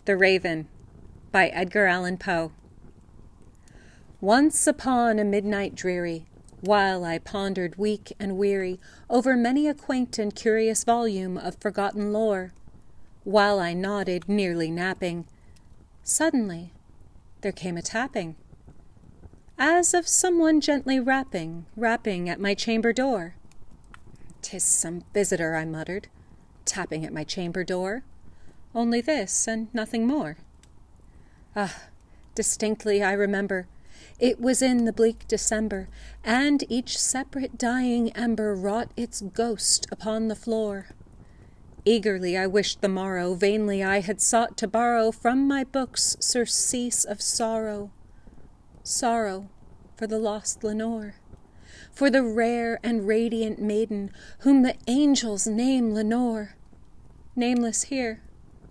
The Raven by Edgar Allan Poe. Once upon a midnight dreary, while I pondered weak and weary over many a quaint and curious volume of forgotten lore, while I nodded, nearly napping, suddenly there came a tapping, as of someone gently rapping at my chamber door. "'Tis some visitor," I muttered, tapping at my chamber door. Only this, and nothing more. Distinctly I remember, it was in the bleak December, and each separate dying ember wrought its ghost upon the floor. Eagerly I wished the morrow, vainly I had sought to borrow from my books surcease of sorrow. Sorrow for the lost Lenore, for the rare and radiant maiden whom the angels name Lenore, nameless here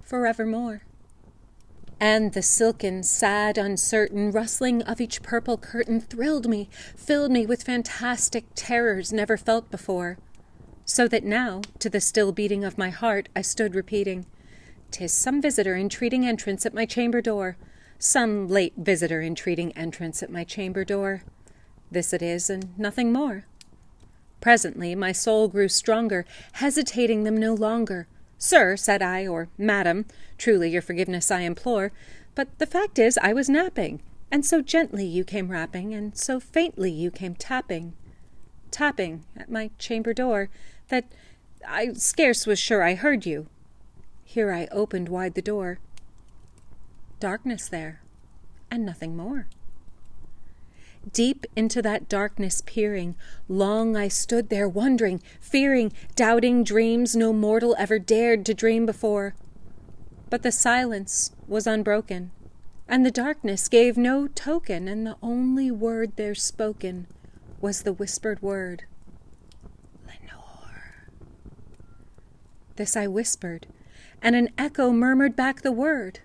forevermore. And the silken, sad, uncertain rustling of each purple curtain thrilled me, filled me with fantastic terrors never felt before, so that now, to the still beating of my heart, I stood repeating, "'Tis some visitor entreating entrance at my chamber door, some late visitor entreating entrance at my chamber door. This it is, and nothing more." Presently my soul grew stronger, hesitating them no longer. "Sir," said I, or "Madam, truly your forgiveness I implore, but the fact is I was napping, and so gently you came rapping, and so faintly you came tapping at my chamber door, that I scarce was sure I heard you." Here I opened wide the door. Darkness there, and nothing more. Deep into that darkness peering, long I stood there wondering, fearing, doubting dreams no mortal ever dared to dream before. But the silence was unbroken, and the darkness gave no token, and the only word there spoken was the whispered word, "Lenore." This I whispered, and an echo murmured back the word,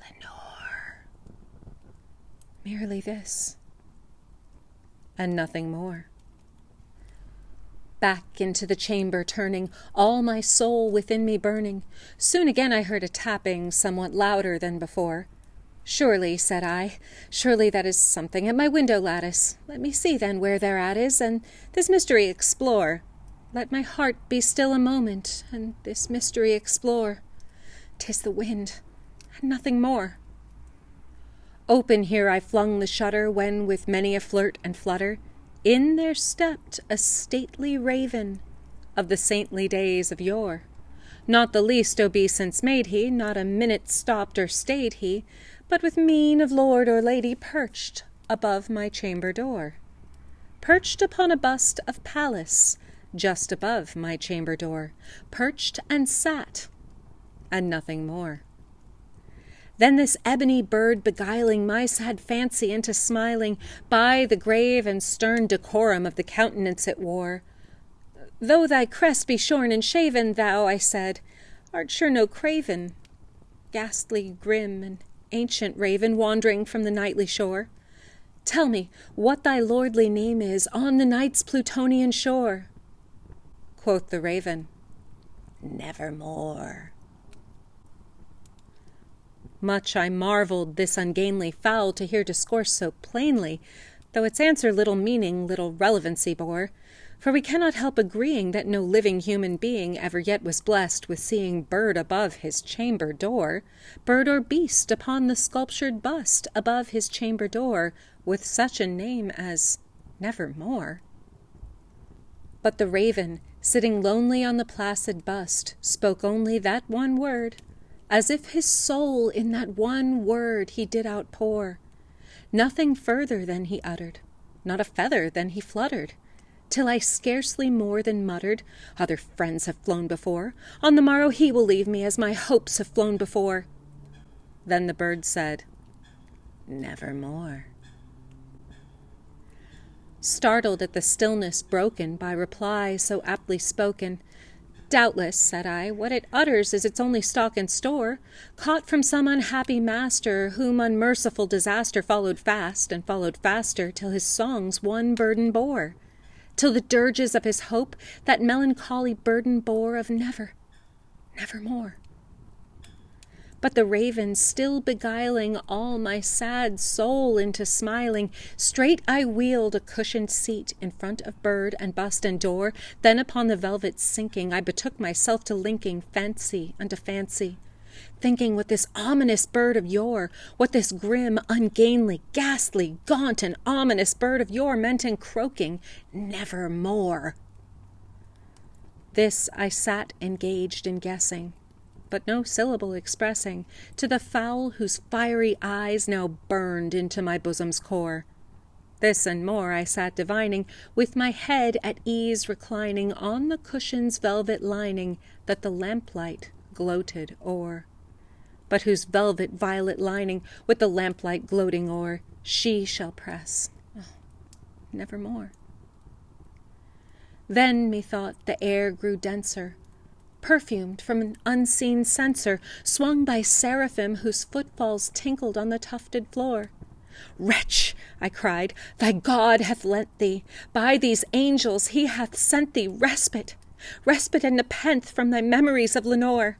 "Lenore." Merely this, and nothing more. Back into the chamber turning, all my soul within me burning, soon again I heard a tapping somewhat louder than before. "Surely," said I, "surely that is something at my window lattice. Let me see then where thereat is, and this mystery explore. Let my heart be still a moment, and this mystery explore. 'Tis the wind, and nothing more." Open here I flung the shutter, when with many a flirt and flutter, in there stepped a stately raven of the saintly days of yore. Not the least obeisance made he, not a minute stopped or stayed he, but with mien of lord or lady perched above my chamber door. Perched upon a bust of Pallas, just above my chamber door, perched and sat, and nothing more. Then this ebony bird beguiling my sad fancy into smiling, by the grave and stern decorum of the countenance it wore. "Though thy crest be shorn and shaven, thou," I said, "art sure no craven, ghastly, grim, and ancient raven wandering from the nightly shore. Tell me what thy lordly name is on the night's Plutonian shore." Quoth the raven, "Nevermore." Much I marvelled this ungainly fowl to hear discourse so plainly, though its answer little meaning, little relevancy bore. For we cannot help agreeing that no living human being ever yet was blessed with seeing bird above his chamber door, bird or beast upon the sculptured bust above his chamber door, with such a name as Nevermore. But the raven, sitting lonely on the placid bust, spoke only that one word, as if his soul in that one word he did outpour. Nothing further than he uttered, not a feather than he fluttered, till I scarcely more than muttered, "Other friends have flown before. On the morrow he will leave me, as my hopes have flown before." Then the bird said, "Nevermore." Startled at the stillness broken by reply so aptly spoken, "Doubtless," said I, "what it utters is its only stock and store, caught from some unhappy master, whom unmerciful disaster followed fast, and followed faster, till his songs one burden bore, till the dirges of his hope that melancholy burden bore of nevermore. But the raven still beguiling all my sad soul into smiling, straight I wheeled a cushioned seat in front of bird and bust and door. Then upon the velvet sinking, I betook myself to linking fancy unto fancy, thinking what this ominous bird of yore, what this grim, ungainly, ghastly, gaunt, and ominous bird of yore meant in croaking, "Nevermore." This I sat engaged in guessing, but no syllable expressing, to the fowl whose fiery eyes now burned into my bosom's core. This and more I sat divining, with my head at ease reclining on the cushion's velvet lining that the lamplight gloated o'er, but whose velvet violet lining with the lamplight gloating o'er she shall press, nevermore. Then, methought, the air grew denser, perfumed from an unseen censer, swung by seraphim whose footfalls tinkled on the tufted floor. "Wretch," I cried, "thy God hath lent thee, by these angels he hath sent thee respite, respite and nepenthe from thy memories of Lenore.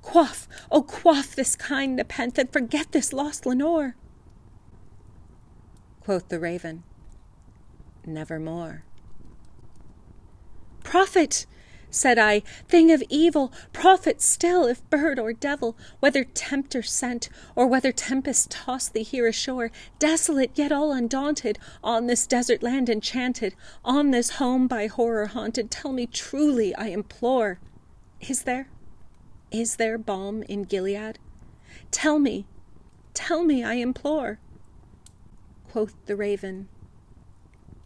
Quaff, oh quaff this kind nepenthe, and forget this lost Lenore." Quoth the raven, "Nevermore." "Prophet," said I, "thing of evil, prophet still, if bird or devil, whether tempter sent, or whether tempest tossed thee here ashore, desolate yet all undaunted, on this desert land enchanted, on this home by horror haunted, tell me truly, I implore, is there balm in Gilead? Tell me, I implore." Quoth the raven,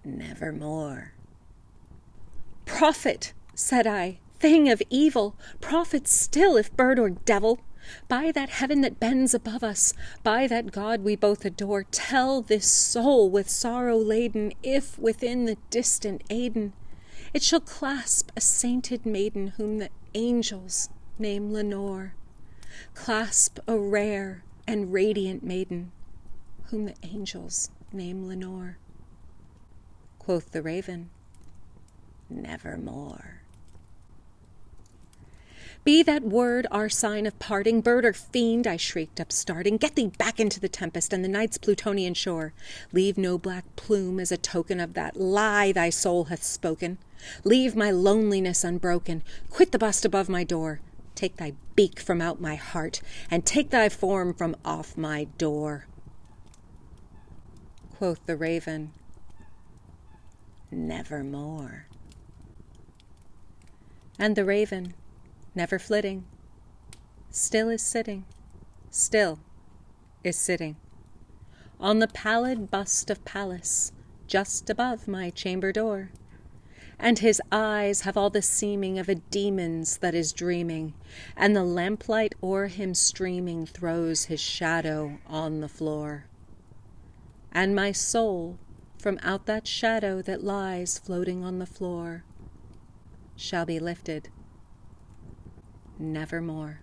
"Nevermore." "Prophet," said I, "thing of evil, prophet still, if bird or devil, by that heaven that bends above us, by that God we both adore, tell this soul with sorrow laden, if within the distant Aidenn it shall clasp a sainted maiden whom the angels name Lenore, clasp a rare and radiant maiden whom the angels name Lenore." Quoth the raven, "Nevermore." "Be that word our sign of parting, bird or fiend," I shrieked, upstarting, "get thee back into the tempest and the night's Plutonian shore. Leave no black plume as a token of that lie thy soul hath spoken. Leave my loneliness unbroken. Quit the bust above my door. Take thy beak from out my heart, and take thy form from off my door." Quoth the raven, "Nevermore." And the raven, never flitting, still is sitting, still is sitting, on the pallid bust of Pallas, just above my chamber door. And his eyes have all the seeming of a demon's that is dreaming, and the lamplight o'er him streaming throws his shadow on the floor. And my soul, from out that shadow that lies floating on the floor, shall be lifted nevermore.